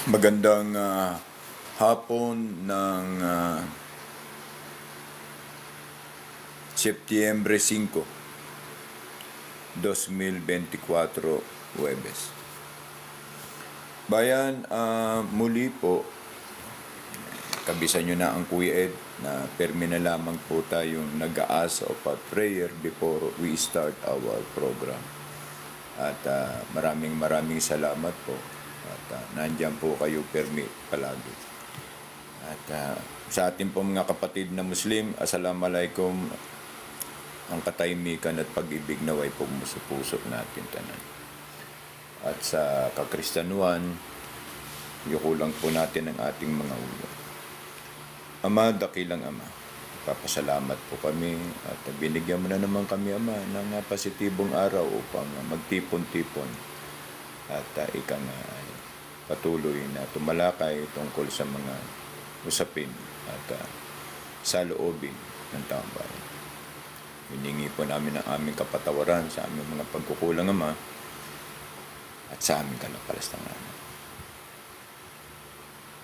Magandang hapon ng Setyembre 5, 2024, Huwebes. Bayan, muli po, kabisan nyo na ang Kuya Ed na permi na lamang po tayong nag-aasa of a prayer before we start our program. At maraming salamat po. At nandyan po kayo permi palagi. At sa ating po mga kapatid na Muslim, Assalamualaikum, ang katahimikan at pag-ibig naway po sa puso natin tanan. At sa kakristyanuhan, yukulang po natin ang ating mga ulo. Ama, dakilang Ama, papasalamat po kami at binigyan mo na naman kami, Ama, ng positibong araw upang magtipon-tipon at patuloy na tumalakay tungkol sa mga usapin at sa loobin ng taong bayan. Hiningi po namin ang aming kapatawaran sa aming mga pagkukulang, Ama, at sa aming kalapalastangan.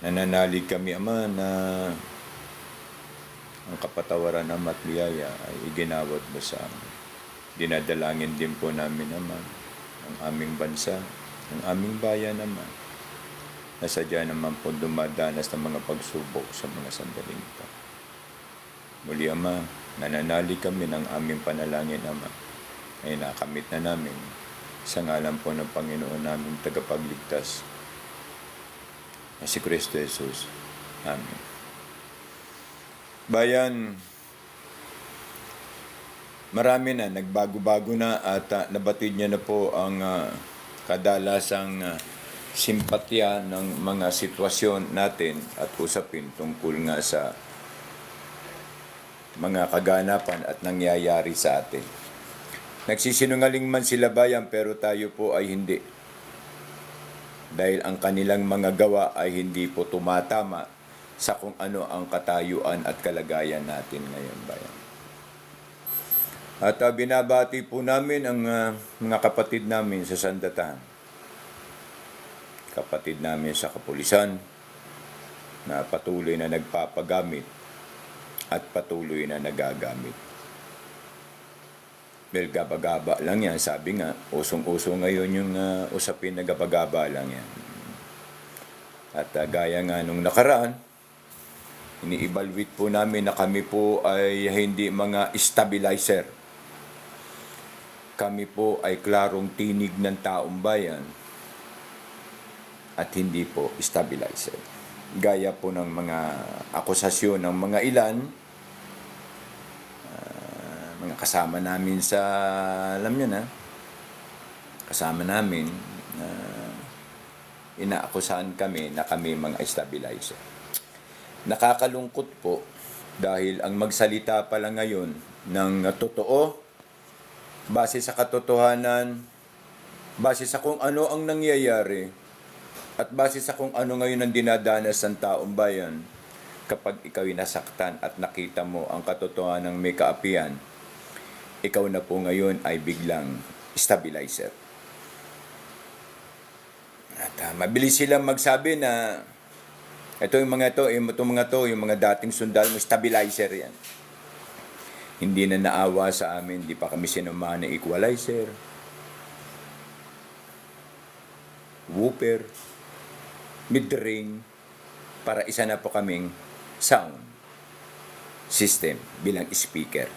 Nananalig kami, Ama, na ang kapatawaran, Ama, at biyaya ay iginawad mo sa amin. Dinadalangin din po namin, Ama, ang aming bansa, ang aming bayan, Ama, na sadya naman po dumadanas ng mga pagsubok sa mga sandaling ito. Muli, Ama, nananalig kami ng aming panalangin, Ama, ay nakamit na namin sa ngalan po ng Panginoon naming tagapagligtas na si Kristo Jesus. Amen. Bayan, marami na, nagbago-bago na at nabatid niya na po ang kadalasang simpatya ng mga sitwasyon natin at usapin tungkol nga sa mga kaganapan at nangyayari sa atin. Nagsisinungaling man sila, bayan, pero tayo po ay hindi. Dahil ang kanilang mga gawa ay hindi po tumatama sa kung ano ang katayuan at kalagayan natin ngayon, bayan. At binabati po namin ang mga kapatid namin sa sandatahan. Kapatid namin sa kapulisan na patuloy na nagpapagamit at patuloy na nagagamit. Well, gaba-gaba lang yan. Sabi nga, usong-uso ngayon yung usapin na gaba-gaba lang yan. At gaya nga nung nakaraan, ini-evaluate po namin na kami po ay hindi mga stabilizer. Kami po ay klarong tinig ng taong bayan at hindi po stabilizer. Gaya po ng mga akusasyon ng mga ilan, mga kasama namin sa, alam nyo na, kasama namin, inaakusahan kami na kami mga stabilizer. Nakakalungkot po dahil ang magsalita pala ngayon ng totoo, base sa katotohanan, base sa kung ano ang nangyayari, at base sa kung ano ngayon ang dinadanas ng taong bayan, kapag ikaw ay nasaktan at nakita mo ang katotohanan ng may kaapian, ikaw na po ngayon ay biglang stabilizer. At mabilis silang magsabi na itong mga to, yung mga dating sundalo, stabilizer yan. Hindi na naawa sa amin, di pa kami sinamahan ng equalizer, whooper, mid-ring, para isa na po kaming sound system bilang speaker.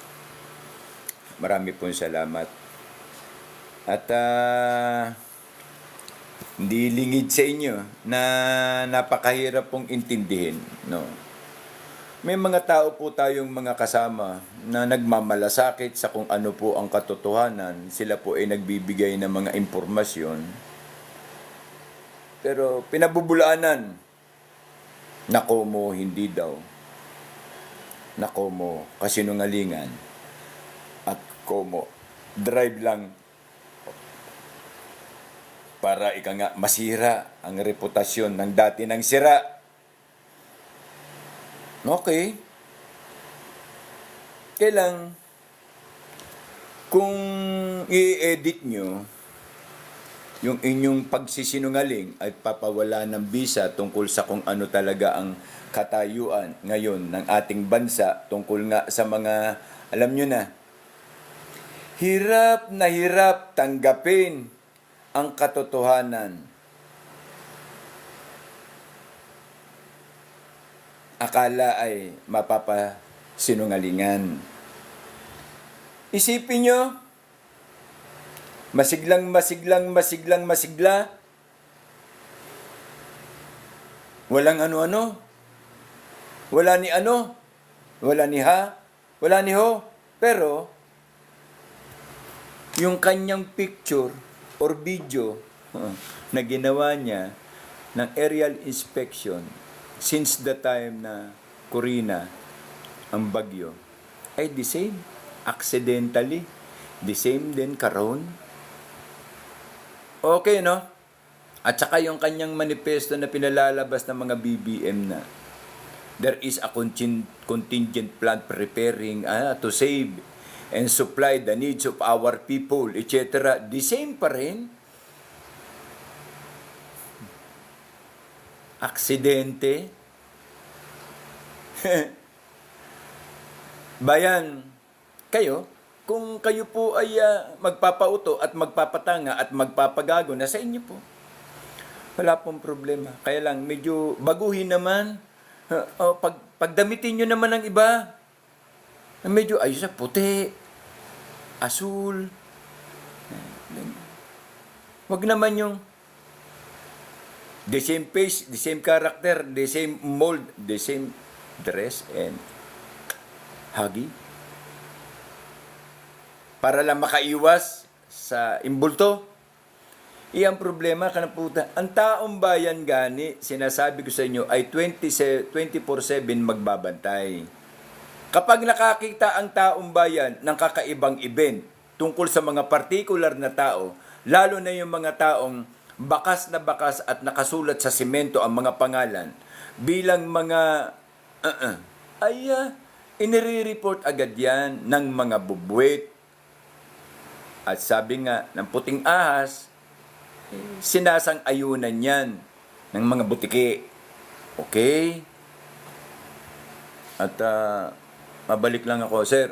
Marami pong salamat. At hindi lingid sa inyo na napakahirap pong intindihin, no? May mga tao po tayong mga kasama na nagmamalasakit sa kung ano po ang katotohanan. Sila po ay nagbibigay ng mga impormasyon. Pero pinabubulaanan. Nako mo, hindi daw. Nako mo, kasinungalingan. At komo, drive lang para masira ang reputasyon ng dati ng sira. Okay. Kailang kung i-edit nyo yung inyong pagsisinungaling ay papawala ng bisa tungkol sa kung ano talaga ang katayuan ngayon ng ating bansa tungkol nga sa mga, alam nyo na, hirap na hirap tanggapin ang katotohanan. Akala ay mapapasinungalingan. Isipin nyo, masigla, walang ano-ano, wala ni ano, wala ni ha, wala ni ho, pero yung kanyang picture or video na ginawa niya ng aerial inspection since the time na Corina ang bagyo ay the same, accidentally, the same din karon. Okay, no? At saka yung kanyang manifesto na pinalalabas ng mga BBM na there is a contingent plan preparing to save and supply the needs of our people, etc. The same pa rin. Aksidente. Bayan, kayo, kung kayo po ay magpapauto at magpapatanga at magpapagago, na sa inyo po. Wala pong problema. Kaya lang, medyo baguhin naman. Pagdamitin nyo naman ng iba. Medyo ayos na, puti, asul. Wag naman yung the same face, the same character, the same mold, the same dress and huggy. Para lang makaiwas sa imbulto. Iyang problema ka na puta. Ang taong bayan gani, sinasabi ko sa inyo, ay 24/7 magbabantay. Kapag nakakita ang taong bayan ng kakaibang event tungkol sa mga particular na tao, lalo na yung mga taong bakas na bakas at nakasulat sa simento ang mga pangalan, bilang mga inire-report agad yan ng mga bubwit. At sabi nga ng puting ahas, sinasang-ayunan yan ng mga butiki. Okay? At mabalik lang ako, sir.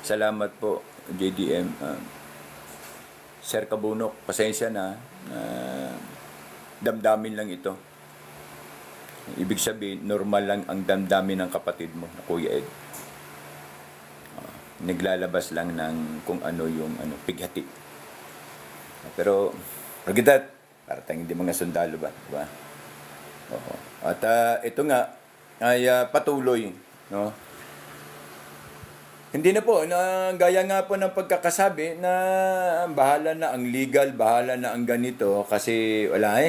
Salamat po, JDM. Sir Kabunok, pasensya na. Damdamin lang ito. Ibig sabihin, normal lang ang damdamin ng kapatid mo, na Kuya Ed. Naglalabas lang ng kung ano yung pighati. Pero, forget para tayong hindi mga sundalo ba? Diba? Oo. At ito nga, ay patuloy. No? Hindi na po, gaya nga po ng pagkakasabi na bahala na ang legal, bahala na ang ganito. Kasi wala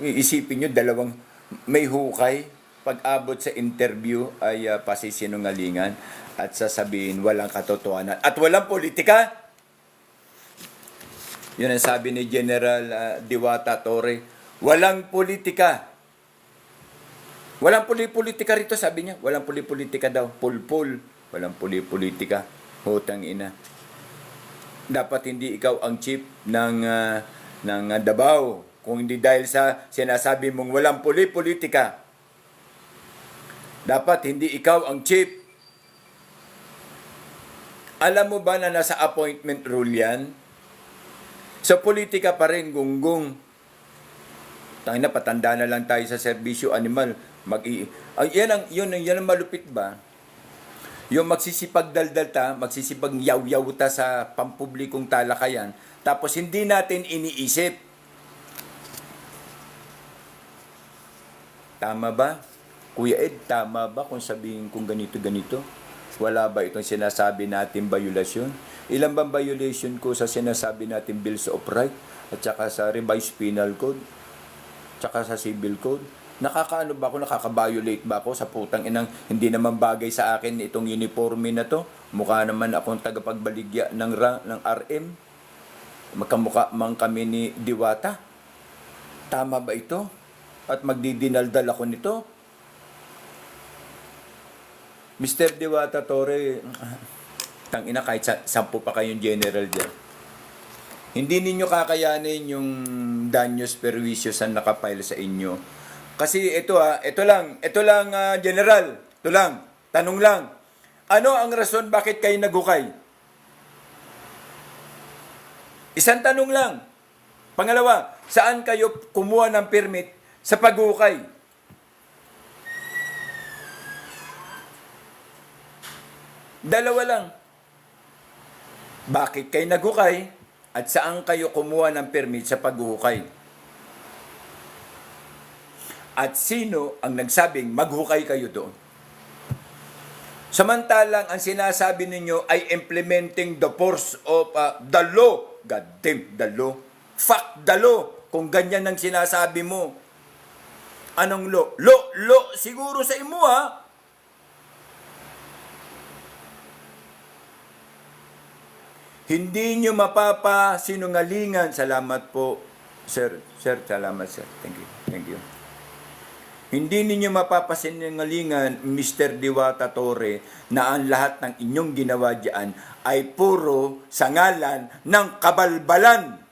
Iisipin nyo, dalawang may hukay. Pag-abot sa interview ay pasisinungalingan at sasabihin walang katotohanan at walang politika. Yun ang sabi ni General Diwata Torre. Walang politika. Walang politika rito, sabi niya. Walang politika daw. Pulpul. Walang politika. Hutang ina. Dapat hindi ikaw ang chief ng Davao. Kung hindi dahil sa sinasabi mong walang politika. Dapat hindi ikaw ang chief. Alam mo ba na nasa appointment rule yan? Sa politika pa rin, gunggong. Tangin na, patanda na lang tayo sa serbisyo animal. Yan ang malupit ba? Yung magsisipagdaldal ta, magsisipag yaw-yaw ta sa pampublikong talakayan, tapos hindi natin iniisip. Tama ba? Kuya Ed, tama ba kung sabihin kung ganito? Wala ba itong sinasabi natin violation? Ilan bang violation ko sa sinasabi natin Bills of Right at saka sa Revised Penal Code? Tsaka sa Civil Code? Nakakaano ba ako? Nakaka-violate ba ako sa putang inang hindi naman bagay sa akin itong uniforme na to? Mukha naman akong tagapagbaligya ng RM. Magkamukha man kami ni Diwata. Tama ba ito? At magdidinaldal ako nito? Mr. Diwata Torre, tangina kahit 10 pa kayong general dyan. Hindi ninyo kakayanin yung danyos perwisyo na nakapile sa inyo. Kasi ito lang, General, ito lang, tanong lang. Ano ang rason bakit kayo naghukay? Isang tanong lang. Pangalawa, saan kayo kumuha ng permit sa paghukay? Dalawa lang. Bakit kayo naghukay at saan kayo kumuha ng permit sa paghukay? At sino ang nagsabing maghukay kayo doon? Samantalang ang sinasabi ninyo ay implementing the force of the law. God damn, the law. Fuck the law. Kung ganyan ang sinasabi mo. Anong law? Law siguro sa imo ha. Hindi nyo mapapasinungalingan. Salamat po, sir. Sir, salamat, sir. Thank you. Thank you. Hindi ninyo mapapasinungalingan, Mr. Diwata Torre, na ang lahat ng inyong ginawa diyan ay puro sa ngalan ng kabalbalan.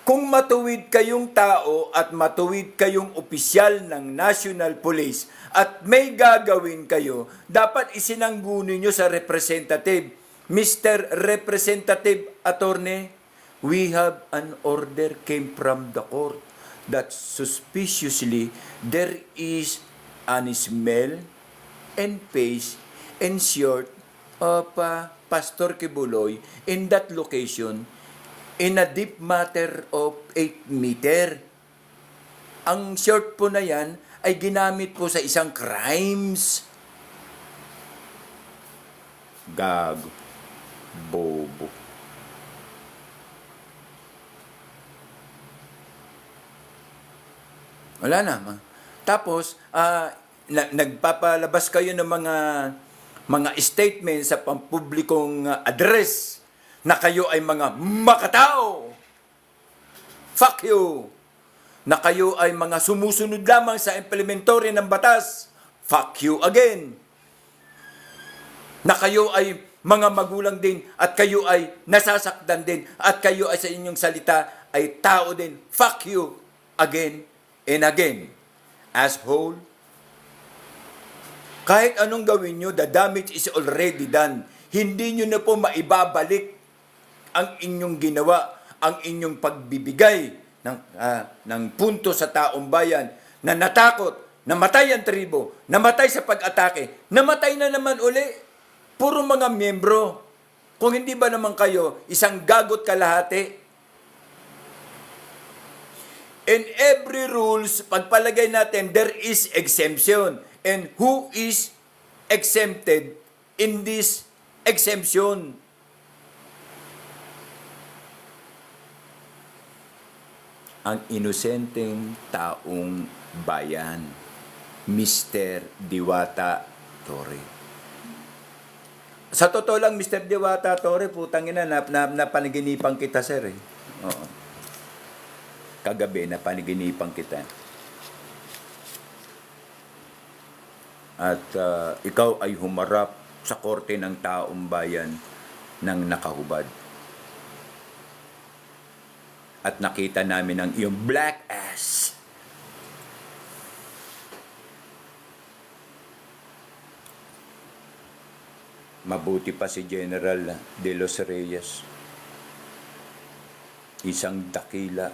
Kung matuwid kayong tao at matuwid kayong opisyal ng National Police at may gagawin kayo, dapat isinanggunin nyo sa representative. Mr. Representative Attorney, we have an order came from the court that suspiciously there is an smell and face and short of Pastor Kibuloy in that location in a deep matter of 8 meter. Ang short po na yan ay ginamit po sa isang crimes. Gago. Bobo. Wala na. Tapos, nagpapalabas kayo ng mga statement sa pampublikong address na kayo ay mga makatao. Fuck you. Na kayo ay mga sumusunod lamang sa implementory ng batas. Fuck you again. Na kayo ay mga magulang din at kayo ay nasasaktan din at kayo ay sa inyong salita ay tao din. Fuck you again and again. Asshole. Kahit anong gawin nyo, the damage is already done. Hindi nyo na po maibabalik ang inyong ginawa, ang inyong pagbibigay ng punto sa taong bayan na natakot, namatay ang tribo, namatay sa pag-atake, namatay na naman uli. Puro mga miyembro. Kung hindi ba naman kayo, isang gagot kalahati. In every rules, pagpalagay natin, there is exemption. And who is exempted in this exemption? Ang inosenteng taong bayan, Mr. Diwata Torre. Sa totoo lang, Mr. Diwata Torre, putang ina, napanaginipan kita, sir. Oo. Kagabi, napanaginipan kita. At ikaw ay humarap sa korte ng taong bayan ng nakahubad. At nakita namin ang iyong black ass. Mabuti pa si General De Los Reyes. Isang dakila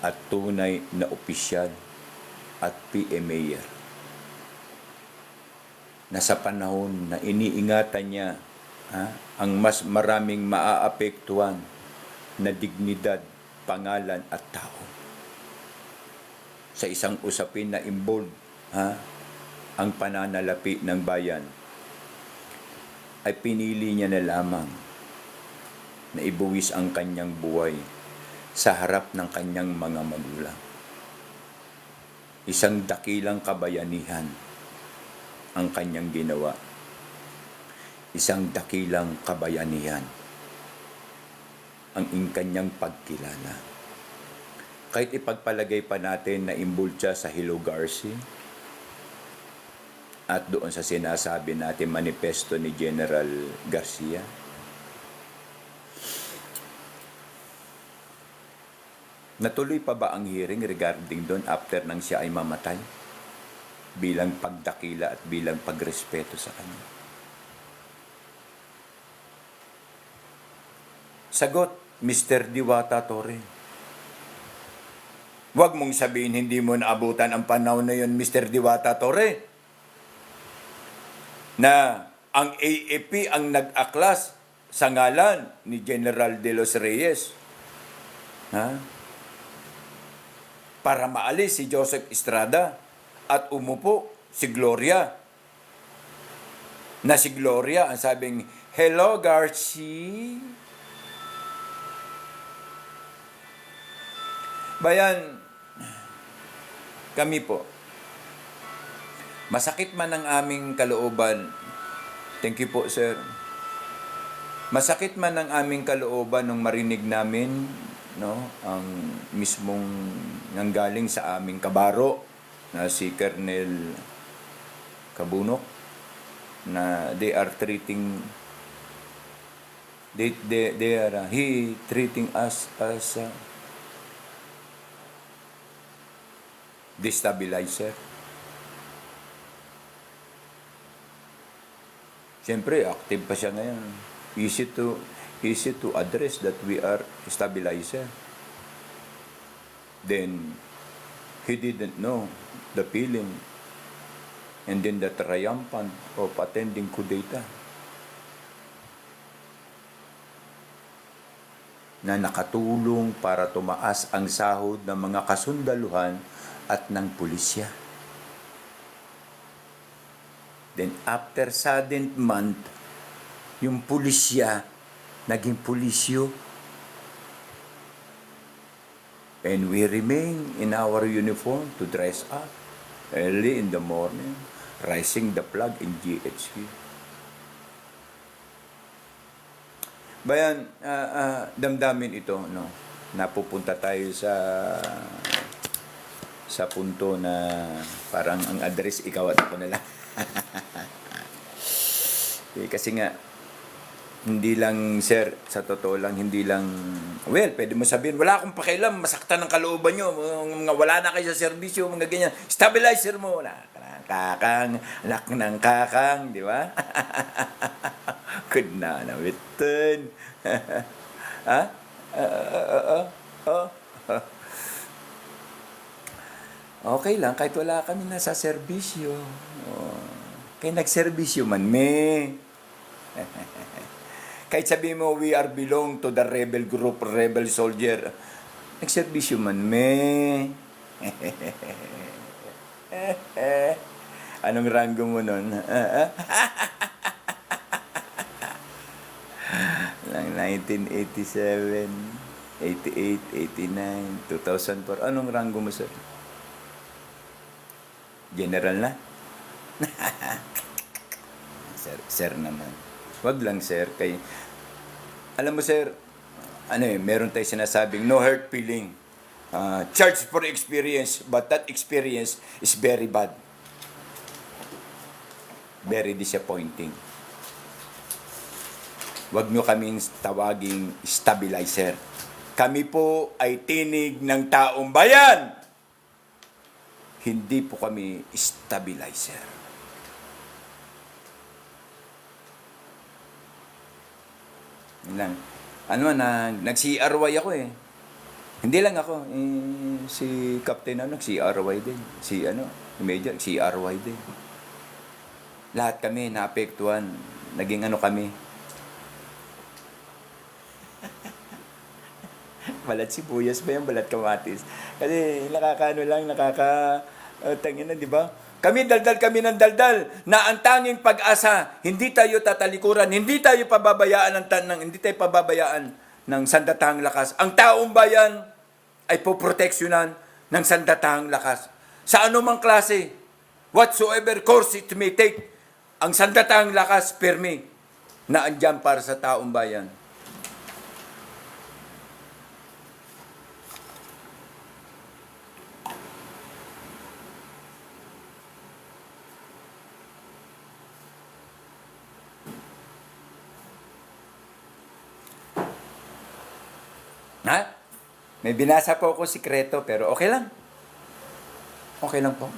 at tunay na opisyal at PMA. Na sa panahon na iniingatan niya ang mas maraming maaapektuhan na dignidad, pangalan at tao. Sa isang usapin na involved ang pananalapi ng bayan, ay pinili niya na lamang na ibuwis ang kanyang buhay sa harap ng kanyang mga magulang. Isang dakilang kabayanihan ang kanyang ginawa. Isang dakilang kabayanihan ang kanyang pagkilala. Kahit ipagpalagay pa natin na involved siya sa Hello Garcia at doon sa sinasabi natin manifesto ni General Garcia, Natuloy pa ba ang hearing regarding doon after nang siya ay mamatay? Bilang pagdakila at bilang pagrespeto sa kanya. Sagot, Mr. Diwata Torre. Huwag mong sabihin hindi mo naabutan ang panahon na yun, Mr. Diwata Torre, na ang AFP ang nag-aklas sa ngalan ni General De Los Reyes. Ha? Para maalis si Joseph Estrada at umupo si Gloria. Na si Gloria ang sabing, "Hello, Garci." Bayan, kami po, masakit man ang aming kalooban. Thank you po, sir. Masakit man ang aming kalooban nung marinig namin, no, ang mismong nanggaling sa aming kabaro na si Colonel Cabunok na he treating us as destabilizer. Siyempre, active pa siya ngayon. Easy to address that we are stabilizer. Then, he didn't know the feeling and then the triumphant of attending kudeta na nakatulong para tumaas ang sahod ng mga kasundaluhan at ng pulisya. Then after sudden month, yung pulisya naging pulisyo. And we remain in our uniform to dress up early in the morning, raising the flag in GHQ. Bayan, damdamin ito, no? Napupunta tayo sa punto na parang ang address ikaw at ako na lang. Kasi nga, hindi lang, sir, sa totoo lang, hindi lang, well, pwede mo sabihin, wala akong pakialam, masaktan ng kalooban nyo, mga wala na kayo sa serbisyo, mga ganyan, stabilizer mo, wala kakang, anak ng kakang, di ba? Good na, nawitin. Ha? Okay lang, kahit wala kami nasa serbisyo. Kaya nagserbisyo man, kahit sabihin mo, we are belong to the rebel group, rebel soldier. Nagserbisyo man, Anong rango mo nun? Lang 1987, 88, 89, 2004. Anong rango mo, sir? General na? Sir naman. Wag lang, sir. Alam mo, sir, meron tayo sinasabing no hurt feeling. Charged for experience, but that experience is very bad. Very disappointing. Wag nyo kaming tawaging stabilizer. Kami po ay tinig ng taong bayan. Hindi po kami stabilizer. Lang. Nag-CRY ako eh. Hindi lang ako. Si Captain nag-CRY din. Major, CRY din. Lahat kami naapektuhan. Naging kami. Balat sibuyas ba yan? Balat kamatis? Kasi tangina, di ba? Daldal kami ng daldal na ang tanging pag-asa, hindi tayo tatalikuran, hindi tayo pababayaan ng sandatahang lakas. Ang taong bayan ay poproteksyonan ng sandatahang lakas. Sa anumang klase, whatsoever course it may take, ang sandatahang lakas, permi, na andyan para sa taong bayan. Ha? May binasa po ako sikreto, pero okay lang. Okay lang po.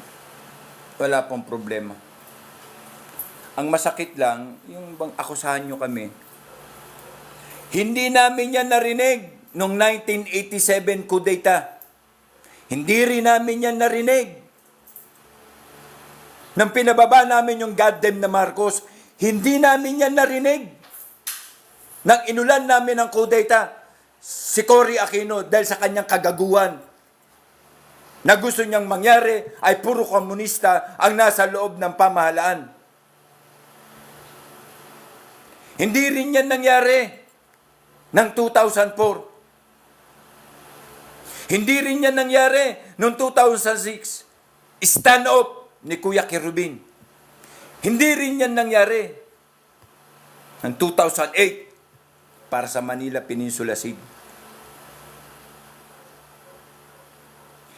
Wala pong problema. Ang masakit lang, yung bang akusahan nyo kami. Hindi namin yan narinig noong 1987 kudeta. Hindi rin namin yan narinig. Nang pinababa namin yung goddamn na Marcos, hindi namin yan narinig. Nang inulan namin ang kudeta, si Cory Aquino dahil sa kanyang kagaguhan na gusto niyang mangyari ay puro komunista ang nasa loob ng pamahalaan. Hindi rin yan nangyari ng 2004. Hindi rin yan nangyari noong 2006. Stand up ni Kuya Kerubin. Hindi rin yan nangyari ng 2008 para sa Manila Peninsula Siege.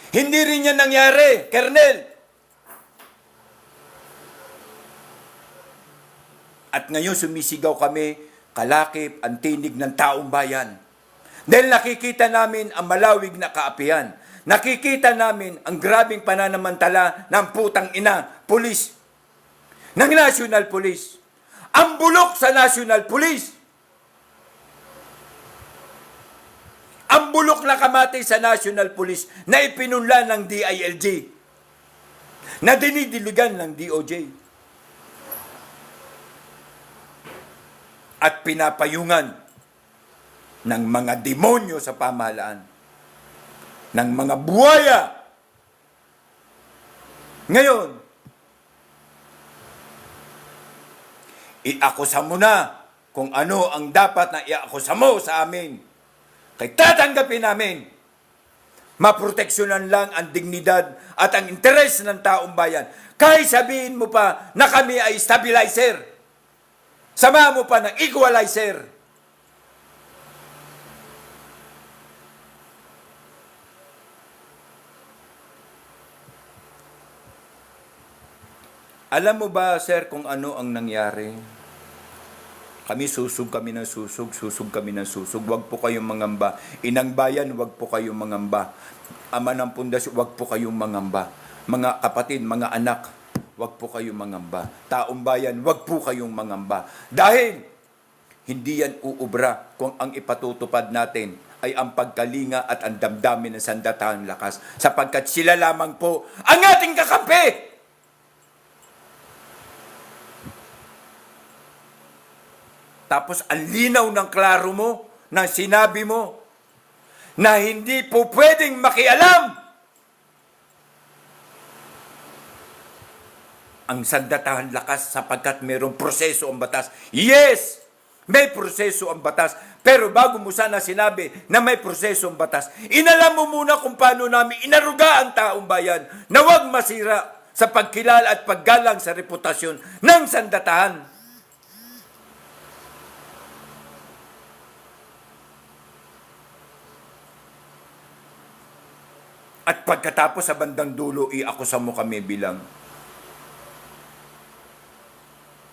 Hindi rin yan nangyari, Kernel. At ngayon sumisigaw kami, kalakip ang tinig ng taong bayan. Dahil nakikita namin ang malawig na kaapihan. Nakikita namin ang grabing pananamantala ng putang ina, pulis, ng National Police. Ang bulok sa National Police. Ang bulok na kamati sa National Police na ipinunla ng DILG, na dinidiligan ng DOJ. At pinapayungan ng mga demonyo sa pamahalaan, ng mga buwaya. Ngayon, iakusa mo na kung ano ang dapat na iakusa mo sa amin. Kaya tatanggapin namin, maproteksyonan lang ang dignidad at ang interes ng taong bayan. Kahit sabihin mo pa na kami ay stabilizer, sama mo pa ng equalizer. Alam mo ba, sir, kung ano ang nangyari? Kami susug kami ng susug, susug kami ng susug. Huwag po kayong mangamba. Inang bayan, huwag po kayong mangamba. Ama ng pundasyon, huwag po kayong mangamba. Mga kapatid, mga anak, huwag po kayong mangamba. Taong bayan, huwag po kayong mangamba. Dahil hindi yan uubra kung ang ipatutupad natin ay ang pagkalinga at ang damdamin ng sandatahang lakas. Sapagkat sila lamang po ang ating kakampi! Tapos ang linaw ng klaro mo, ng sinabi mo, na hindi po pwedeng makialam ang sandatahan lakas sapagkat mayroong proseso ang batas. Yes! May proseso ang batas. Pero bago mo sana sinabi na may proseso ang batas, inalam mo muna kung paano namin inaruga ang taong bayan na huwag masira sa pagkilala at paggalang sa reputasyon ng sandatahan. At pagkatapos sa bandang dulo, iakusa mo kami bilang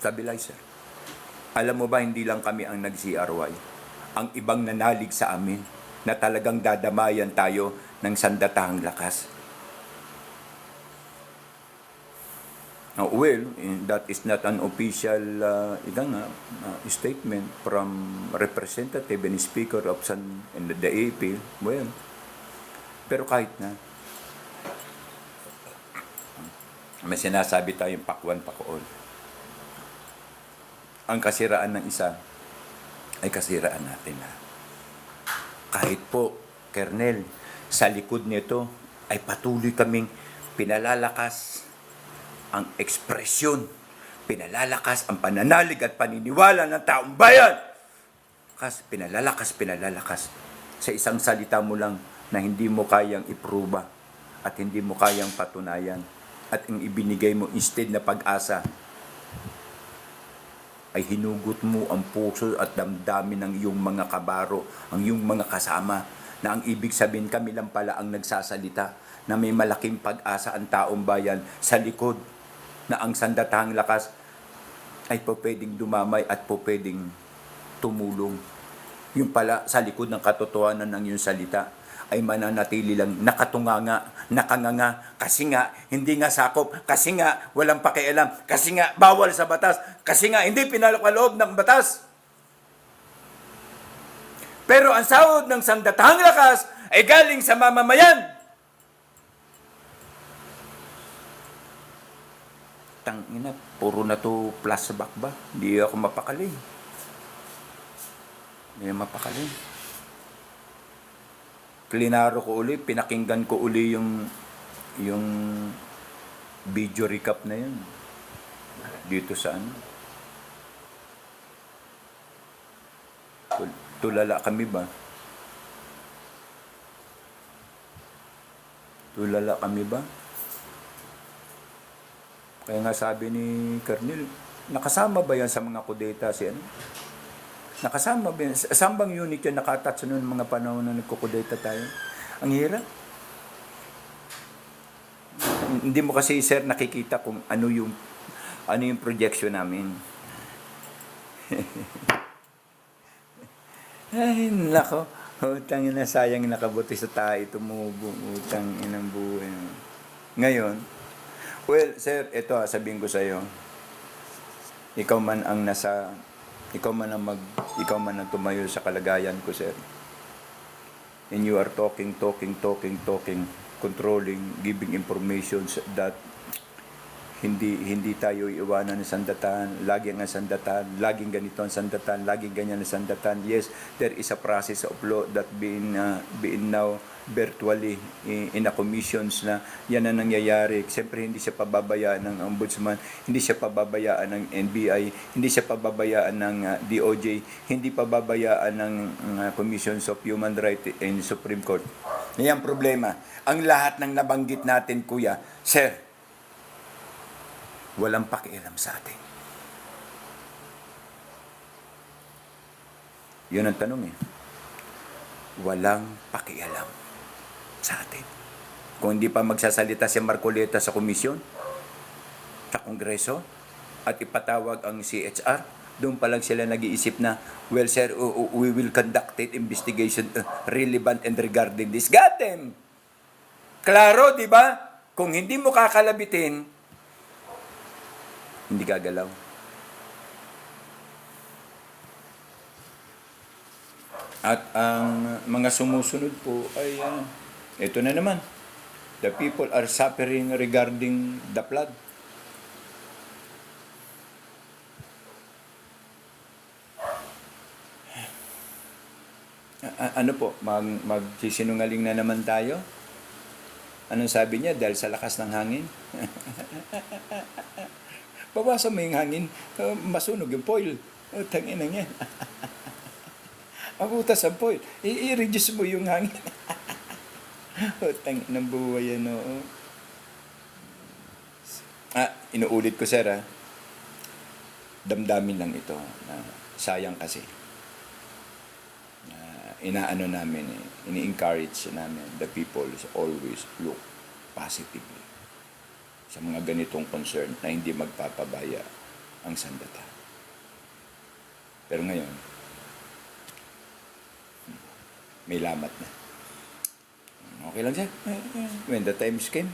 stabilizer. Alam mo ba, hindi lang kami ang nag-CRY. Ang ibang nanalig sa amin na talagang dadamayan tayo ng sandatahang lakas. Well, that is not an official statement from representative and speaker of the AP. Well, pero kahit na, may sinasabi tayong pakwan pakoon. Ang kasiraan ng isa ay kasiraan natin na. Kahit po, Kernel, sa likod nito ay patuloy kaming pinalalakas ang ekspresyon, pinalalakas ang pananalig at paniniwala ng taong bayan. Kasi pinalalakas sa isang salita mo lang na hindi mo kayang ipruba at hindi mo kayang patunayan at ang ibinigay mo instead na pag-asa ay hinugot mo ang puso at damdamin ng iyong mga kabaro, ang iyong mga kasama, na ang ibig sabihin kami lang pala ang nagsasalita, na may malaking pag-asa ang taong bayan sa likod, na ang sandatahang lakas ay po pwedeng dumamay at po pwedeng tumulong. Yung pala sa likod ng katotohanan ng iyong salita ay mananatili lang nakatunganga, nakanganga, kasi nga hindi nga sakop, kasi nga walang pakialam, kasi nga bawal sa batas, kasi nga hindi pinaloob ng batas. Pero ang sahod ng Sandatahang Lakas ay galing sa mamamayan. Tangina, puro na to flashback ba? Hindi ako mapakali. Hindi mapakali. Klinaro ko uli, pinakinggan ko uli yung video recap na yun. Dito sa ano. Tulala kami ba? Tulala kami ba? Kaya nga sabi ni Colonel, nakasama ba yan sa mga kudeta si ano? Nakasama ba yan? Saan bang unit yun nakatatsa noon mga panahon na nagkukudeta tayo? Ang hirap. Hindi mo kasi, sir, nakikita kung ano yung projection namin. Ay, nako. Utang ina, sayang nakabuti sa tayo tumubo. Utang inang buhay. Ngayon, well, sir, ito sabihin ko sa iyo. Ikaw man ang tumayo sa kalagayan ko, sir. And you are talking, controlling, giving informations that hindi tayo iwanan ng Sandatan, lagi ang Sandatan, laging ganito ang Sandatan, laging ganyan ang Sandatan. Yes, there is a process of law that being now virtually in a commissions na yan ang nangyayari. Siyempre, hindi siya pababayaan ng Ombudsman, hindi siya pababayaan ng NBI, hindi siya pababayaan ng DOJ, hindi pababayaan ng Commissions of Human Rights and Supreme Court. Yan ang problema. Ang lahat ng nabanggit natin, kuya, sir, walang pakialam sa atin. Yun ang tanong eh. Walang pakialam sa atin. Kung hindi pa magsasalita si Marcoleta sa komisyon, sa Kongreso, at ipatawag ang CHR, doon pa lang sila nag-iisip na, well sir, we will conduct an investigation relevant and regarding this. Got them! Klaro, di ba? Kung hindi mo kakalabitin, hindi gagalaw. At ang mga sumusunod po ay ito na naman. The people are suffering regarding the flood. Ano po? Magsisinungaling na naman tayo? Anong sabi niya? Dahil sa lakas ng hangin? Bawasan mo yung hangin, masunog yung foil. Tangina niya. Mabutas ang foil. I-reduce mo yung hangin. Tangina ng buhay yan. Inuulit ko, sir. Damdamin lang ito. Sayang kasi. Inaano namin, ini-encourage namin the people is always look positively sa mga ganitong concern na hindi magpapabaya ang Sandata. Pero ngayon, may lamat na. Okay lang siya. When the time came,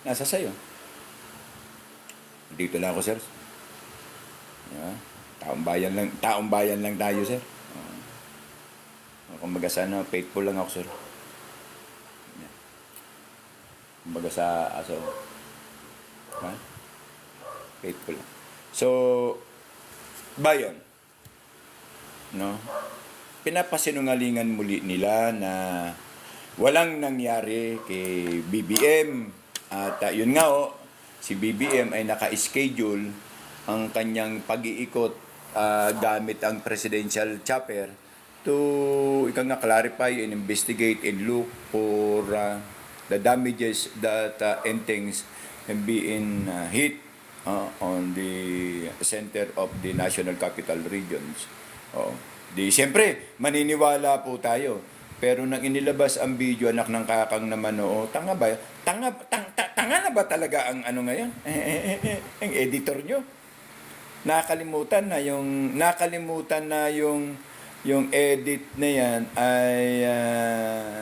nasa sayo. Dito lang ako, sir. Taong bayan lang tayo, sir. Kumbaga sana, faithful lang ako, sir. Kumbaga sa aso. Faithful. So, bayan. No? Pinapasinungalingan muli nila na walang nangyari kay BBM. At yun nga si BBM ay naka-schedule ang kanyang pag-iikot gamit ang presidential chopper to clarify and investigate and look for the damages that things can be hit on the center of the National Capital Regions. Siyempre, maniniwala po tayo. Pero nang inilabas ang video, anak ng kakang naman, tanga ba? Tanga na ba talaga ang ano ngayon? Ang editor nyo. Nakalimutan na yung Yung edit na yan ay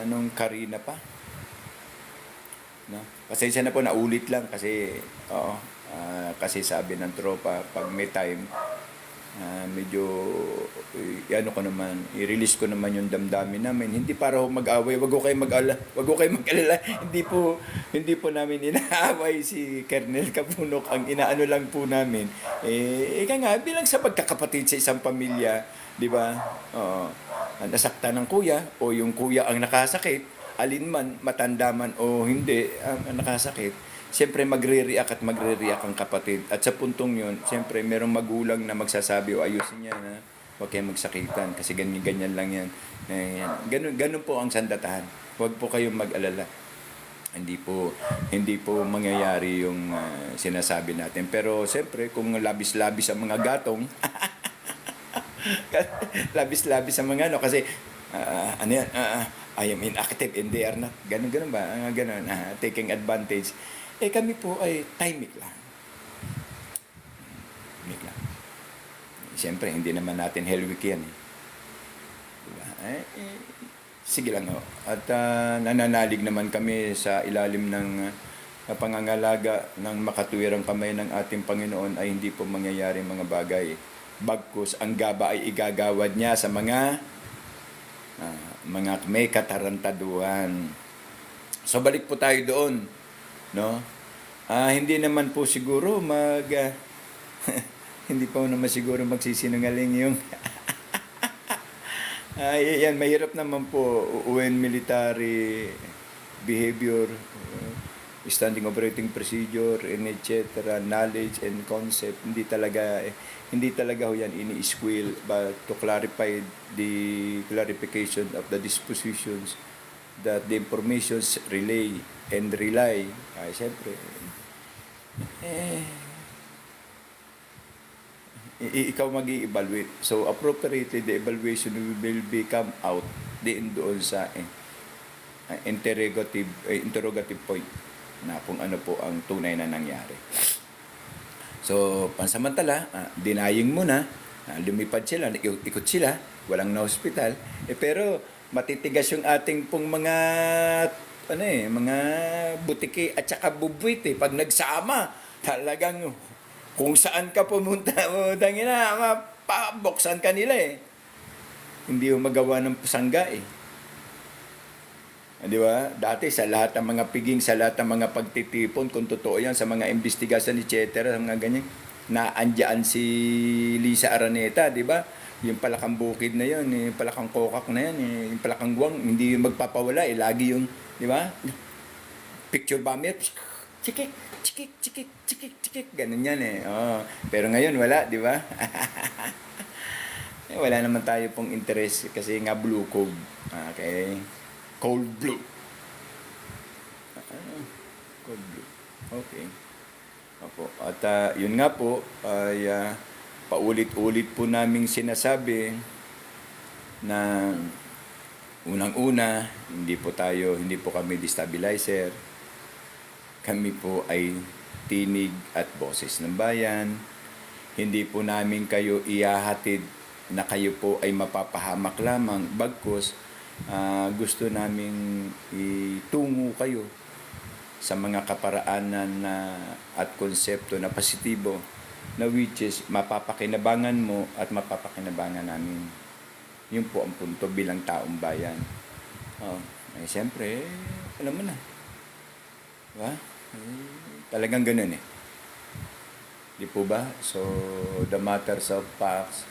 nung Karina pa. No? Pasensya na po, naulit lang kasi, kasi sabi ng tropa, pag may time, medyo, ano ko naman, i-release ko naman yung damdamin namin. Hindi para ho mag-away, wag ko kayo mag-alala. hindi po namin inaaway si Kernel Kapunok. Ang inaano lang po namin, ika nga, bilang sa pagkakapatid sa isang pamilya, di ba? Oo. Nasaktan ng kuya, o yung kuya ang nakasakit, alin man, matanda man o hindi, ang nakasakit, siyempre magre-react ang kapatid. At sa puntong yun, siyempre merong magulang na magsasabi, o ayusin niya na, huwag kayong magsakitan kasi ganyan lang yan. Ganun po ang sandatahan. Huwag po kayong mag-alala. Hindi po mangyayari yung sinasabi natin. Pero siyempre, kung labis-labis ang mga gatong, labis-labis ang mga ano, kasi ano yan, I am inactive and they are not. Ganun ba? Ganun, taking advantage. Kami po ay timing lang. Timing lang. Siyempre, hindi naman natin hell week yan. Diba? Sige lang ho. At nananalig naman kami sa ilalim ng pangangalaga ng makatuwirang kamay ng ating Panginoon ay hindi po mangyayari mga bagay. Bagkus, ang gaba ay igagawad niya sa mga may katarantaduhan. So balik po tayo doon, no? Hindi naman po siguro hindi pa naman siguro magsisinungaling yung yan, mahirap naman po when military behavior, standing operating procedure, and etc., knowledge and concept, hindi talaga ho yan ini-squill, but to clarify the clarification of the dispositions that the informations relay and rely, siyempre, ikaw mag-i-evaluate. So, appropriately, the evaluation will become out doon sa interrogative point na kung ano po ang tunay na nangyari. So, pansamantala, denying muna, lumipad sila, ikot sila, walang na-hospital, pero matitigas yung ating pong mga mga butiki at saka bubwit pag nagsama, talagang kung saan ka pumunta, mapaboksan ka nila Hindi mo magawa ng pasangga Di ba? Dati sa lahat ng mga piging, sa lahat ng mga pagtitipon, kung totoo yan, sa mga investigasyon, etc., sa mga ganyan, naandyan si Lisa Araneta, di ba? Yung palakang bukid na yun, yung palakang kokak na yan, yung palakang guwang, hindi yung magpapawala, lagi yung, di ba? Picture bomber, chikik, chikik, chikik, chikik, chikik, ganun yan Pero ngayon, wala, di ba? Wala naman tayo pong interest kasi nga blue code. Okay? Cold blue. Cold blue. Okay. Opo. At yun nga po ay paulit-ulit po naming sinasabi na unang-una, hindi po kami destabilizer. Kami po ay tinig at boses ng bayan. Hindi po namin kayo ihahatid na kayo po ay mapapahamak lamang. Bagkus, gusto naming itungo kayo sa mga kaparaanan at konsepto na positibo na which is mapapakinabangan mo at mapapakinabangan namin. Yun po ang punto bilang taong bayan. Siyempre, alam mo na. Diba? Talagang ganun Di po ba? So, the matters of facts,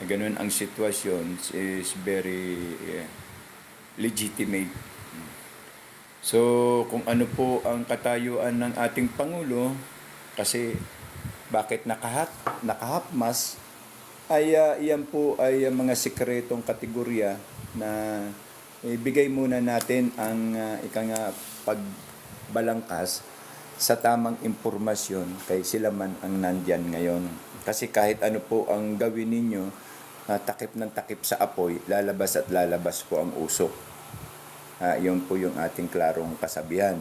ganun ang sitwasyon is very legitimate. So, kung ano po ang katayuan ng ating Pangulo, kasi bakit nakahapmas, ay iyan po ay mga sikretong kategorya na ibigay muna natin ang pagbalangkas sa tamang impormasyon kay sila man ang nandyan ngayon. Kasi kahit ano po ang gawin ninyo, takip ng takip sa apoy, lalabas at lalabas po ang usok. Yun po yung ating klarong kasabihan.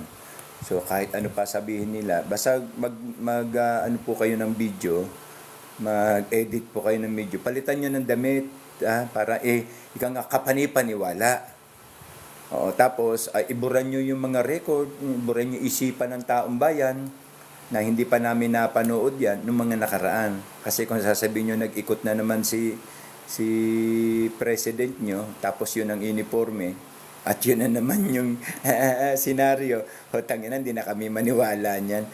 So kahit ano pa sabihin nila, basta ano po kayo ng video, mag-edit po kayo ng video, palitan nyo ng damit, para ika nga kapanipaniwala. Oo, tapos iburan nyo yung mga record, iburan nyo isipan ng taong bayan na hindi pa namin napanood yan ng mga nakaraan. Kasi kung sasabihin nyo, nag-ikot na naman si president nyo, tapos yun ang uniforme, at yun na naman yung senaryo. Tangina, hindi na kami maniwala niyan.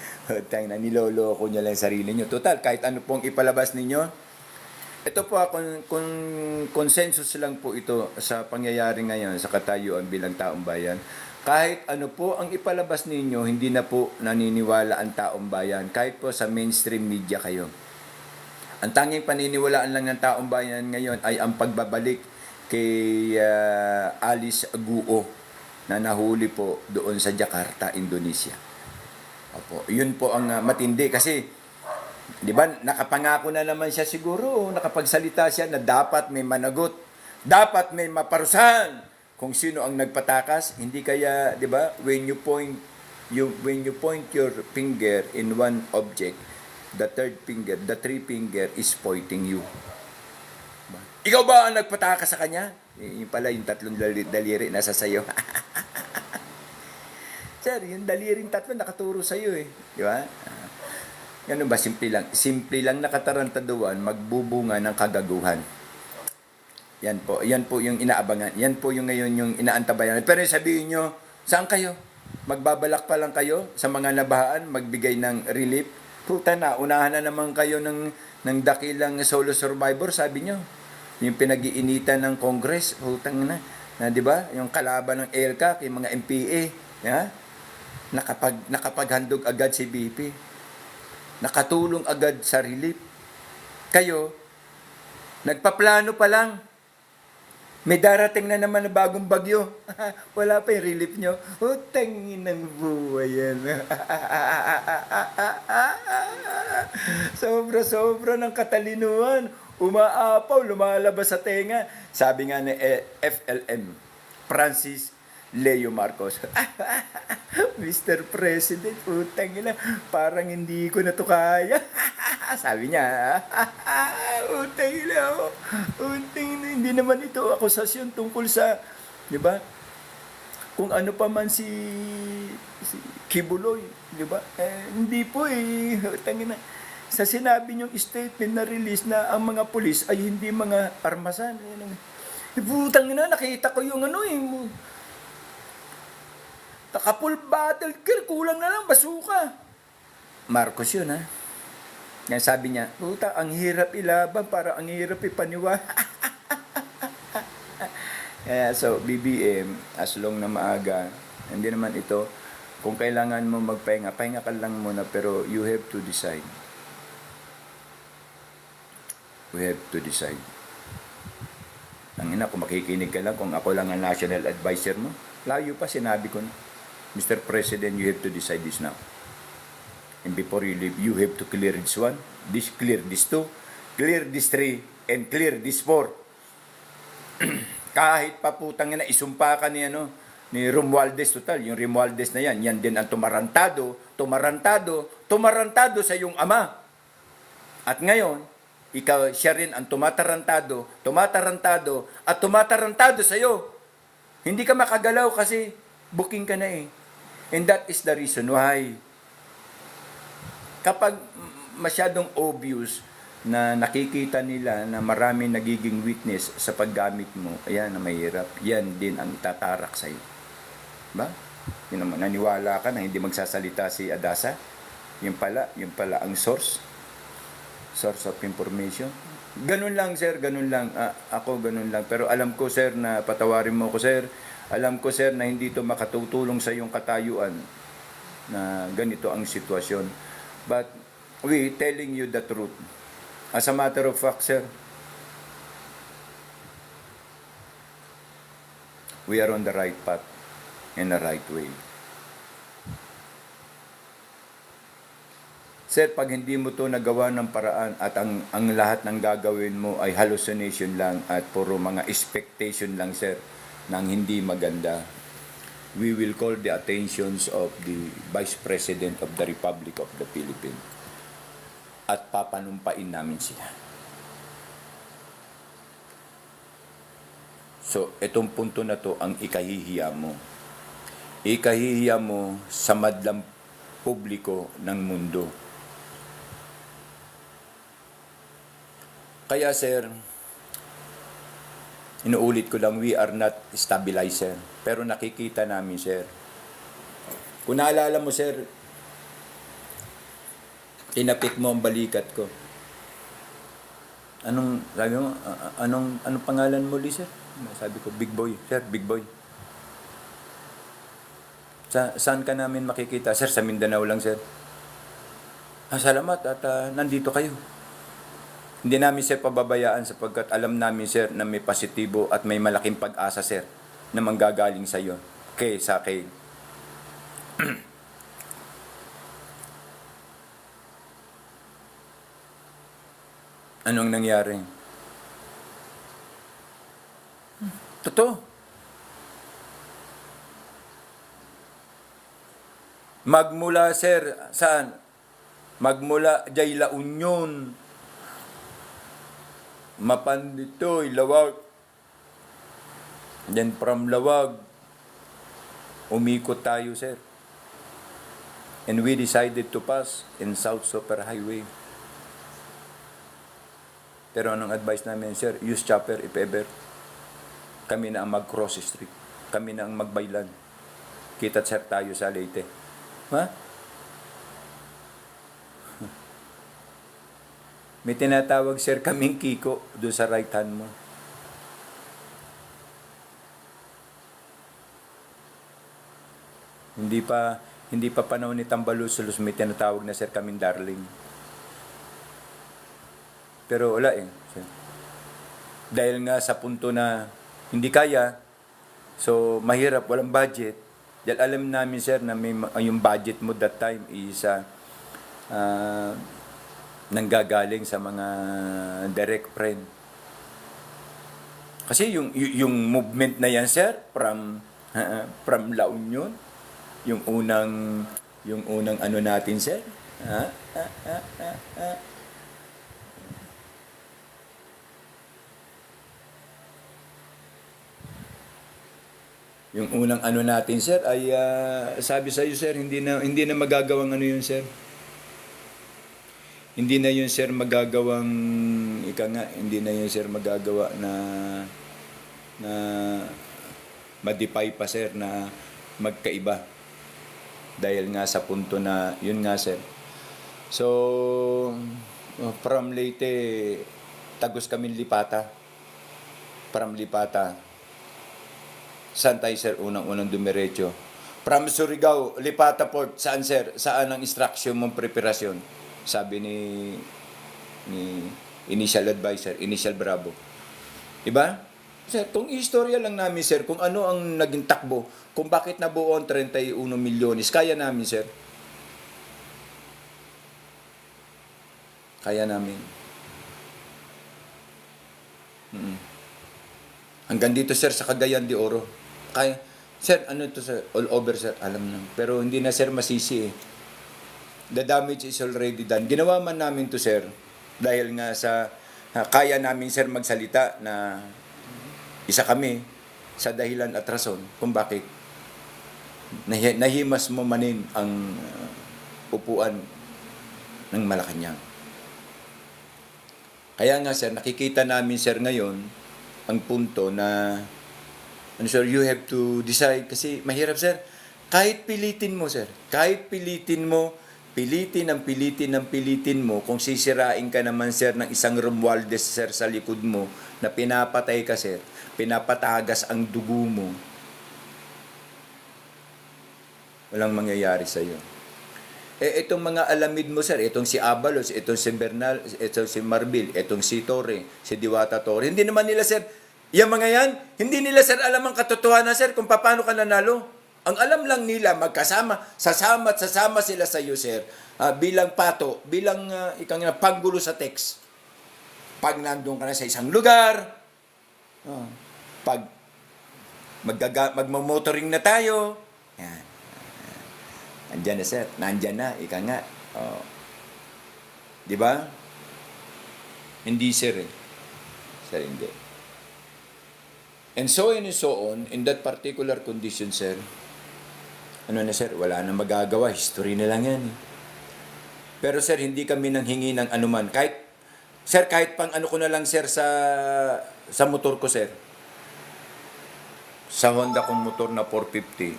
Tangina, niloloko nyo lang sarili nyo. Total, kahit ano pong ipalabas ninyo, ito po, kung consensus lang po ito sa pangyayari ngayon sa katayuan bilang taong bayan. Kahit ano po ang ipalabas ninyo, hindi na po naniniwala ang taong bayan. Kahit po sa mainstream media kayo. Ang tanging paniniwalaan lang ng taong bayan ngayon ay ang pagbabalik kay Alice Guo na nahuli po doon sa Jakarta, Indonesia. Opo, yun po ang matindi kasi 'di ba nakapangako na naman siya siguro, nakapagsalita siya na dapat may managot, dapat may maparusahan kung sino ang nagpatakas. Hindi kaya 'di ba when you point your finger in one object, the three finger is pointing you. Ikaw ba ang nagpatakas sa kanya? Yung pala, yung tatlong daliri nasa sayo. Sir, yung daliring tatlo nakaturo sa'yo eh. Di ba? Ganun ba? Simple lang. Simple lang nakatarantaduan, magbubunga ng kagaguhan. Yan po yung inaabangan. Yan po yung ngayon yung inaantabayan. Pero sabihin nyo, saan kayo? Magbabalak pa lang kayo sa mga nabahaan, magbigay ng relief. Puta na, unahan na naman kayo ng dakilang solo survivor, sabi nyo. Yung pinag-iinitan ng Congress, utang na 'di ba? Yung kalaban ng ELCA, yung mga MPA, ya? Nakapaghandog agad si BP. Nakatulong agad sa relief. Kayo nagpaplano pa lang. May darating na naman na bagong bagyo. Wala pa yung relief nyo. Utangin ng buhay yan. Sobra-sobra ng katalinuhan. Umaapaw, lumalabas sa tenga. Sabi nga ni FLM, Francis Leo Marcos. Mr. President, utang ina, parang hindi ko na to kaya. Sabi niya, utang ina, hindi naman ito akusasyon tungkol sa, di ba? Kung ano pa man si Kibuloy, di ba? Hindi po utang ina. Sa sinabi niyong statement na release na ang mga pulis ay hindi mga armasan. Butang na, nakita ko yung naka-full battle gear, kulang na lang, basuka. Marcos yun, ha? Yan sabi niya, puta, ang hirap ilaban, para ang hirap ipaniwala. So, BBM, as long na maaga, hindi naman ito, kung kailangan mo magpahinga, pahinga ka lang muna, pero you have to decide. We have to decide. Ang ina, kung makikinig ka lang, kung ako lang ang national advisor mo, layo pa, sinabi ko na, Mr. President, you have to decide this now. And before you leave, you have to clear this one, clear this two, clear this three, and clear this four. Kahit pa putang ina, isumpa ka ni Romualdez, total, yung Romualdez na yan din ang tumarantado sa iyong ama. At ngayon, siya rin ang tumatarantado sa iyo. Hindi ka makagalaw kasi booking ka na eh. And that is the reason why kapag masyadong obvious na nakikita nila na marami nagiging witness sa paggamit mo, ayan na mahirap, yan din ang itatarak sa iyo. Ba? Yun naman, naniwala ka na hindi magsasalita si Adasa? Yun pala ang source of information. Ganun lang, sir, ganun lang. Ako ganun lang. Pero alam ko, sir, na patawarin mo ko, sir. Alam ko, sir, na hindi ito makatutulong sa iyong katayuan na ganito ang sitwasyon. But we telling you the truth. As a matter of fact, sir, we are on the right path and the right way. Sir, pag hindi mo to nagawa ng paraan at ang lahat ng gagawin mo ay hallucination lang at puro mga expectation lang, sir, ng hindi maganda, we will call the attentions of the Vice President of the Republic of the Philippines at papanumpain namin sila. So, itong punto na to ang ikahihiya mo. Ikahihiya mo sa madlang publiko ng mundo. Kaya sir, inuulit ko lang, we are not stabilizer. Pero nakikita namin sir. Kung naalala mo sir, tinapik mo ang balikat ko. Sabi mo, anong pangalan mo, sir? Sabi ko, Big Boy. Sir, Big Boy. Saan ka namin makikita? Sir, sa Mindanao lang, sir. Salamat at nandito kayo. Hindi namin, sir, pababayaan sapagkat alam namin, sir, na may positibo at may malaking pag-asa, sir, na manggagaling sa iyo. Sa akin. Anong nangyari? Totoo. Magmula, sir, saan? Magmula jay La Union, Mapanditoy, Lawag. Then from Lawag, umikot tayo, sir. And we decided to pass in South Super Highway. Pero anong advice namin, sir? Use chopper if ever. Kami na ang mag-cross street. Kami na ang magbaylan. Kita sir tayo sa Leyte. Ha? May tinatawag sir kaming Kiko doon sa right hand mo. Hindi pa panahon ni Tambalusulus, may tinatawag na sir kaming darling. Pero wala eh. Dahil nga sa punto na hindi kaya, so mahirap, walang budget. Dahil alam namin sir na yung budget mo that time is nanggagaling sa mga direct friend. Kasi yung movement na yan sir from La Union, yung unang ano natin sir, yung unang ano natin sir ay sabi sa iyo sir, hindi na magagawang ano yun sir. Hindi na yun sir magagawang hindi na yun sir magagawa na ma-defy pa sir na magkaiba. Dahil nga sa punto na yun nga sir. So from Leyte, tagos kami Lipata. From Lipata, saan tayo sir unang dumiretso? From Surigao, Lipata Port, saan sir? Saan ang instruction mong preparasyon? Sabi ni initial advisor, initial Bravo. Diba? Sir, kung istorya lang namin sir, kung ano ang naging takbo, kung bakit nabuo ang 31 milyones, kaya namin sir. Kaya namin. Hanggang dito sir sa Cagayan de Oro. Kaya, sir, ano to sir? All over sir, alam na. Pero hindi na sir masisi eh. The damage is already done. Ginawa man namin to sir, dahil nga sa kaya namin sir magsalita na isa kami sa dahilan at rason kung bakit nahimas mo manin ang upuan ng Malacanang. Kaya nga sir, nakikita namin sir ngayon ang punto na sir, you have to decide kasi mahirap sir. Kahit pilitin mo sir, pilitin mo kung sisirain ka naman sir ng isang Romualdez sir sa likod mo na pinapatay ka sir, pinapatagas ang dugo mo, walang mangyayari sa iyo. Itong mga alamid mo sir, itong si Abalos, itong si Bernal, itong si Marbil, itong si Torre, si Diwata Torre, hindi naman nila sir, yung mga yan, hindi nila sir alam ang katotohanan sir kung paano ka nanalo. Ang alam lang nila, sasama sila sa iyo, sir, bilang pato, bilang panggulo sa text. Pag nandun ka na sa isang lugar, pag magmamotoring na tayo, yan. Nandyan na, sir. Nandyan na, ika nga. Di ba? Hindi, sir, eh. Sir, hindi. And so on, in that particular condition, sir, ano na sir, wala na magagawa, history na lang yan. Pero sir, hindi kami nanghingi ng anuman. Kahit pang ano ko na lang sir sa motor ko sir. Sa Honda kong motor na 450.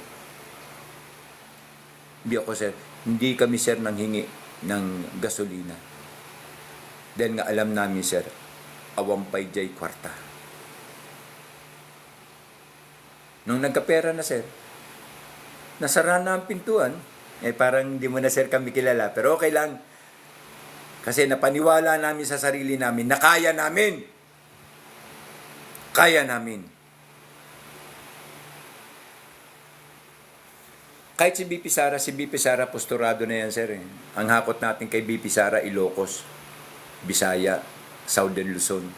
Hindi kami sir nanghingi ng gasolina. Dahil nga alam namin sir, awampay jay kwarta. Nung nagkapera na sir, nasara na ang pintuan, parang hindi mo na sir kami kilala. Pero okay lang. Kasi napaniwala namin sa sarili namin na kaya namin. Kaya namin. Kahit si BP Sara posturado na yan sir. Ang hakot natin kay BP Sara, Ilocos, Bisaya, Southern Luzon,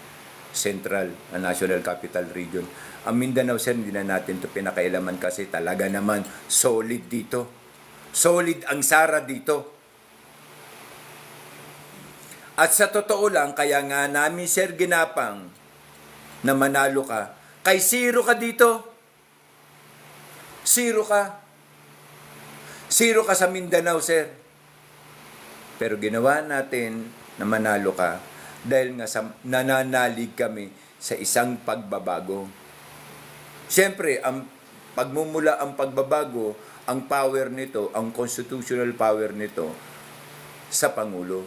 Central, National Capital Region. Ang Mindanao sir, hindi na natin ito pinakailaman kasi talaga naman solid dito. Solid ang Sara dito. At sa totoo lang, kaya nga namin sir ginapang na manalo ka. Kay zero ka dito. Zero ka. Zero ka sa Mindanao sir. Pero ginawa natin na manalo ka dahil nga nananalig kami sa isang pagbabago. Siyempre, ang pagbabago, ang power nito, ang constitutional power nito sa Pangulo.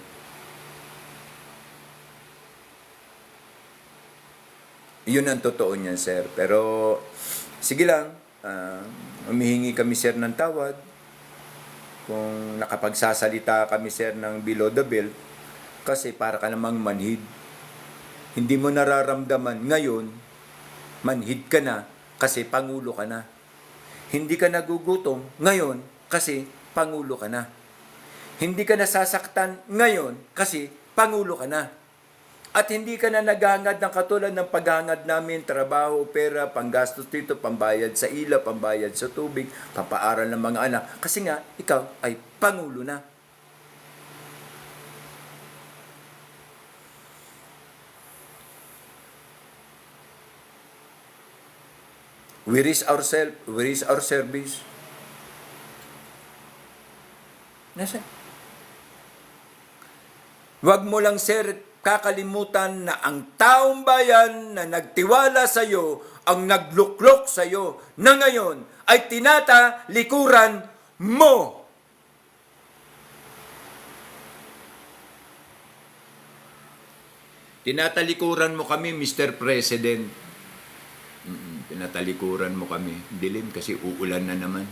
Yun ang totoo niyan, sir. Pero, sige lang, humihingi kami, sir, ng tawad. Kung nakapagsasalita kami, sir, ng below the belt, kasi para ka namang manhid. Hindi mo nararamdaman ngayon, manhid ka na, kasi Pangulo ka na. Hindi ka nagugutom ngayon, kasi Pangulo ka na. Hindi ka nasasaktan ngayon, kasi Pangulo ka na. At hindi ka na naghangad ng katulad ng paghangad namin, trabaho, pera, panggastos dito, pambayad sa ilaw, pambayad sa tubig, papaaral ng mga anak. Kasi nga, ikaw ay Pangulo na. Where is our service? Nasa? Wag mo lang, sir, kakalimutan na ang taong bayan na nagtiwala sa iyo, ang nagluklok sa iyo, na ngayon ay tinatalikuran mo. Tinatalikuran mo kami, Mr. President. Tinatalikuran mo kami. Dilim kasi uulan na naman.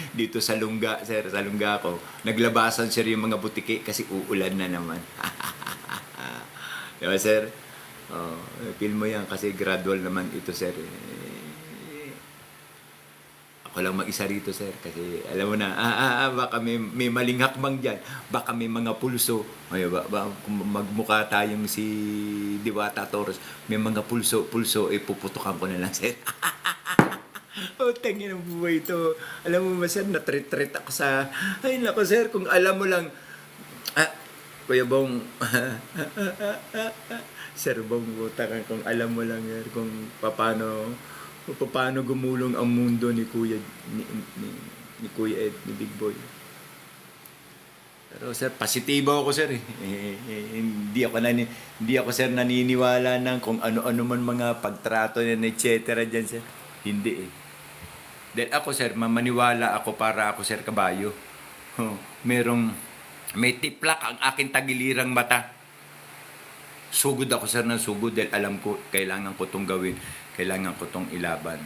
Dito sa Lungga, sir, sa Lungga ako, naglabasan sir yung mga butiki kasi uulan na naman. Diba, sir? Feel mo yan kasi gradual naman ito, sir. Ako lang mag-isa rito, sir, kasi alam mo na, baka may maling hakbang dyan, baka may mga pulso. Ay, kung magmukha tayong si Diwata Torres, may mga pulso, puputukan ko na lang, sir. Tangin ang buhay ito. Alam mo ba, sir, natreat ako sa... Ay, nako, sir, kung alam mo lang... Kuya Bong... Sir Bong, butakan, kung alam mo lang, sir, kung paano gumulong ang mundo ni Kuya ni Kuya Ed, ni Big Boy. Pero, sir, positibo ako, sir. Hindi ako, sir, naniniwala ng kung ano-ano man mga pagtrato yan, etc. dyan, sir. Hindi. Dahil ako, sir, mamaniwala ako para ako, sir, kabayo. May tiplak ang aking tagilirang mata. Sugod ako, sir, ng sugod dahil alam ko, kailangan ko itong gawin. Kailangan ko itong ilaban.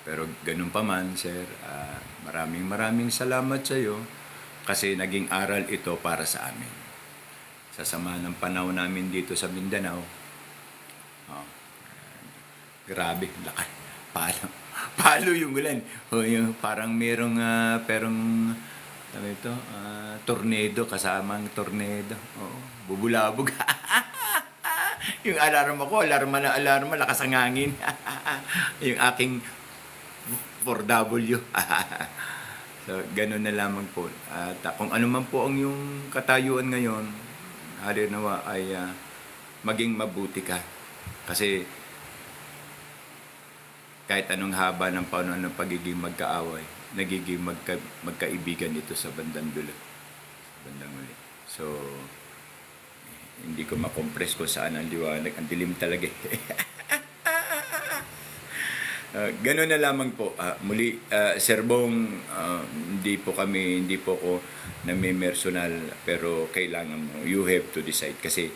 Pero ganun pa man, sir, maraming salamat sa iyo kasi naging aral ito para sa amin. Sa sama ng panahon namin dito sa Mindanao, grabe, laki. Palo yung ulan. Yung parang merong tornado, kasamang tornado. Bubulabog. Yung alarma ko, alarma, lakas ang hangin. Yung aking 4W. So, ganun na lamang po. At kung ano man po ang yung katayuan ngayon, halinawa ay maging mabuti ka. Kasi kahit anong haba ng panahon ng pagiging magkaaway, nagiging magkaibigan ito sa bandang dulo. Sa bandang uli. So, hindi ko makompress kung saan ang liwanag. Ang dilim talaga eh. Ganun na lamang po. Muli, Sir Bong, hindi po ako namimersonal, pero kailangan mo, you have to decide. Kasi,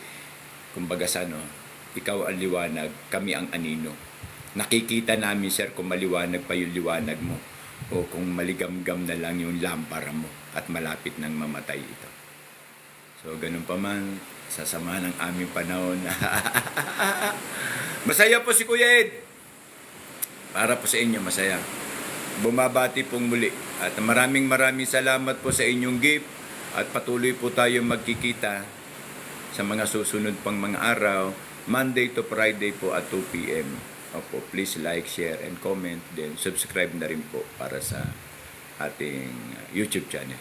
kumbaga sa ano, ikaw ang liwanag, kami ang anino. Nakikita namin, sir, kung maliwanag pa yung liwanag mo o kung maligamgam na lang yung lampara mo at malapit nang mamatay ito. So, ganun pa man, sasama ng aming panahon. Masaya po si Kuya Ed. Para po sa inyo, masaya. Bumabati pong muli. At maraming salamat po sa inyong gift. At patuloy po tayong magkikita sa mga susunod pang mga araw. Monday to Friday po at 2 p.m. Opo, please like, share, and comment. Then subscribe na rin po para sa ating YouTube channel.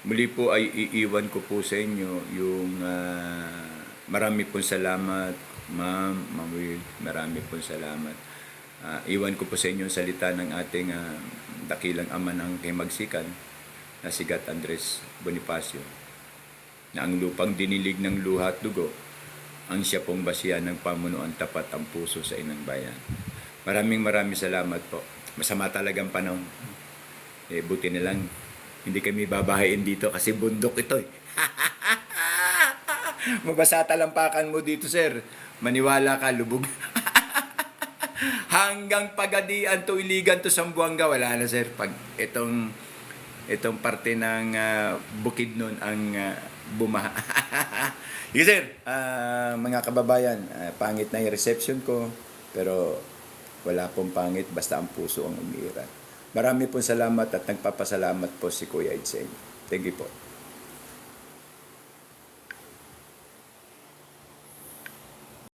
Muli po ay iiwan ko po sa inyo yung marami pong salamat, Ma'am Will. Marami pong salamat. Iwan ko po sa inyo ang salita ng ating dakilang ama ng Himagsikan na si Gat Andres Bonifacio, na ang lupang dinilig ng luha at dugo, ang siya pong basihan ng pamunuan tapat ang puso sa inang bayan. Maraming salamat po. Masama talagang panahon. Buti na lang, hindi kami babahayin dito kasi bundok ito eh. Mabasa talampakan mo dito, sir. Maniwala ka, lubog. Hanggang Pagadian to Iligan to Sambuanga, wala na, sir. Pag itong parte ng Bukidnon ang bumaha. Yes, sir. Mga kababayan, pangit na yung reception ko, pero wala pong pangit, basta ang puso ang umiiral. Marami pong salamat at nagpapasalamat po si Kuya Ed sa inyo. Thank you po.